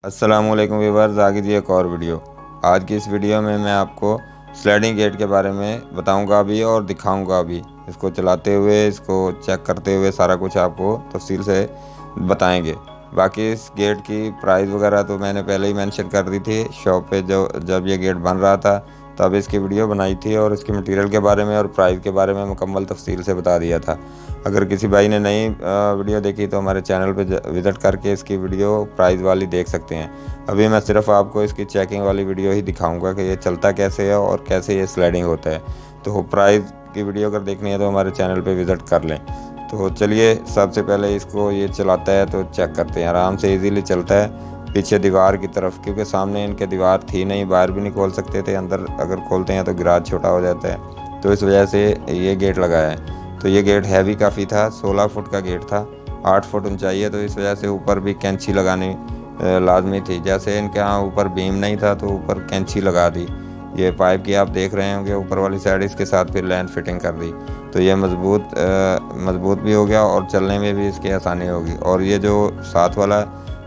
अस्सलामुअलैकुम व्यूअर्स, आगे जी एक और वीडियो। आज की इस वीडियो में मैं आपको स्लाइडिंग गेट के बारे में बताऊंगा भी और दिखाऊंगा भी। इसको चलाते हुए, इसको चेक करते हुए सारा कुछ आपको तफसील से बताएंगे। बाकी इस गेट की प्राइस वगैरह तो मैंने पहले ही मेंशन कर दी थी शॉप पे, जो जब ये गेट बन रहा था तब इसकी वीडियो बनाई थी और इसके मटेरियल के बारे में और प्राइस के बारे में मुकम्मल तफसील से बता दिया था। अगर किसी भाई ने नई वीडियो देखी तो हमारे चैनल पे विज़िट करके इसकी वीडियो प्राइस वाली देख सकते हैं। अभी मैं सिर्फ आपको इसकी चेकिंग वाली वीडियो ही दिखाऊंगा कि ये चलता कैसे है और कैसे ये स्लाइडिंग होता है। तो प्राइस की वीडियो अगर देखनी है तो हमारे चैनल पे विज़िट कर लें। तो चलिए, सबसे पहले इसको ये चलाता है तो चेक करते हैं। आराम से ईज़िली चलता है पीछे दीवार की तरफ, क्योंकि सामने इनके दीवार थी नहीं, बाहर भी नहीं खोल सकते थे। अंदर अगर खोलते हैं तो गिराज छोटा हो जाता है, तो इस वजह से ये गेट लगाया है। तो ये गेट हैवी काफ़ी था, 16 फुट का गेट था, 8 फुट ऊंचाई है, तो इस वजह से ऊपर भी कैंची लगानी लाजमी थी। जैसे इनके यहाँ ऊपर बीम नहीं था तो ऊपर कैंची लगा दी। ये पाइप की आप देख रहे होंगे ऊपर वाली साइड, इसके साथ फिर लाइन फिटिंग कर दी, तो ये मज़बूत भी हो गया और चलने में भी इसकी आसानी होगी। और ये जो साथ वाला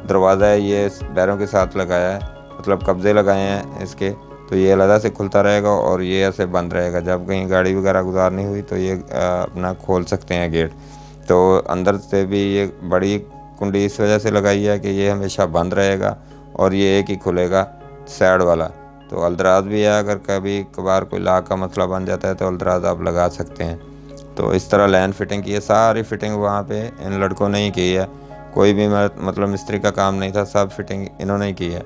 दरवाज़ा है ये बैरों के साथ लगाया है, मतलब कब्जे लगाए हैं इसके, तो ये अलग से खुलता रहेगा और ये ऐसे बंद रहेगा। जब कहीं गाड़ी वगैरह गुजारनी हुई तो ये अपना खोल सकते हैं गेट। तो अंदर से भी ये बड़ी कुंडी इस वजह से लगाई है कि ये हमेशा बंद रहेगा और ये एक ही खुलेगा साइड वाला। तो अलदराज भी है, अगर कभी कभार कोई लाक का मसला बन जाता है तो अलदराज आप लगा सकते हैं। तो इस तरह लाइन फिटिंग की है, सारी फिटिंग वहाँ पे इन लड़कों ने ही की है, कोई भी मतलब मिस्त्री का काम नहीं था, सब फिटिंग इन्होंने ही की है।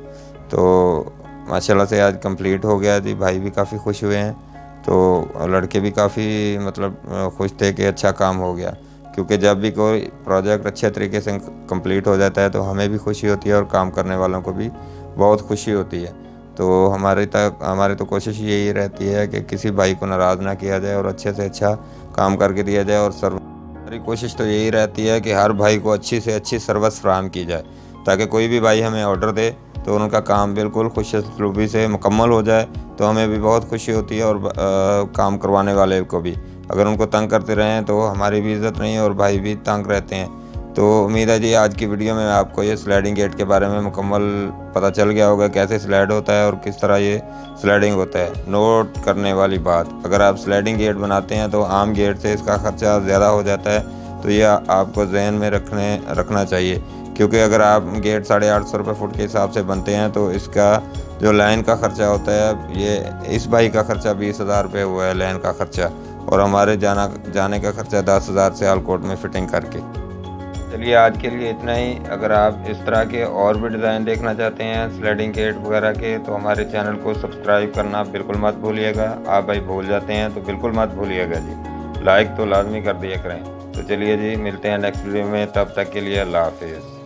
तो माशाल्लाह से आज कंप्लीट हो गया जी। भाई भी काफ़ी खुश हुए हैं, तो लड़के भी काफ़ी मतलब खुश थे कि अच्छा काम हो गया, क्योंकि जब भी कोई प्रोजेक्ट अच्छे तरीके से कंप्लीट हो जाता है तो हमें भी खुशी होती है और काम करने वालों को भी बहुत खुशी होती है। तो हमारी तो कोशिश यही रहती है कि किसी भाई को नाराज़ ना किया जाए और अच्छे से अच्छा काम करके दिया जाए। और हमारी कोशिश तो यही रहती है कि हर भाई को अच्छी से अच्छी सर्विस फराहम की जाए, ताकि कोई भी भाई हमें ऑर्डर दे तो उनका काम बिल्कुल खुशूसलूबी से मुकम्मल हो जाए, तो हमें भी बहुत खुशी होती है और काम करवाने वाले को भी। अगर उनको तंग करते रहें तो हमारी भी इज़्ज़त नहीं है और भाई भी तंग रहते हैं। तो उम्मीद है जी आज की वीडियो में आपको ये स्लाइडिंग गेट के बारे में मुकम्मल पता चल गया होगा, कैसे स्लाइड होता है और किस तरह ये स्लाइडिंग होता है। नोट करने वाली बात, अगर आप स्लाइडिंग गेट बनाते हैं तो आम गेट से इसका ख़र्चा ज़्यादा हो जाता है, तो ये आपको जहन में रखना चाहिए। क्योंकि अगर आप गेट 850 रुपये फुट के हिसाब से बनते हैं तो इसका जो लाइन का ख़र्चा होता है, ये इस भाई का ख़र्चा 20,000 रुपये हुआ है लाइन का ख़र्चा, और हमारे जाने का ख़र्चा 10,000 से सियालकोट में फ़िटिंग करके। चलिए आज के लिए इतना ही। अगर आप इस तरह के और भी डिज़ाइन देखना चाहते हैं स्लाइडिंग गेट वगैरह के, तो हमारे चैनल को सब्सक्राइब करना बिल्कुल मत भूलिएगा। आप भाई भूल जाते हैं तो बिल्कुल मत भूलिएगा जी, लाइक तो लाजमी कर दिया करें। तो चलिए जी, मिलते हैं नेक्स्ट वीडियो में, तब तक के लिए अल्लाह हाफिज़।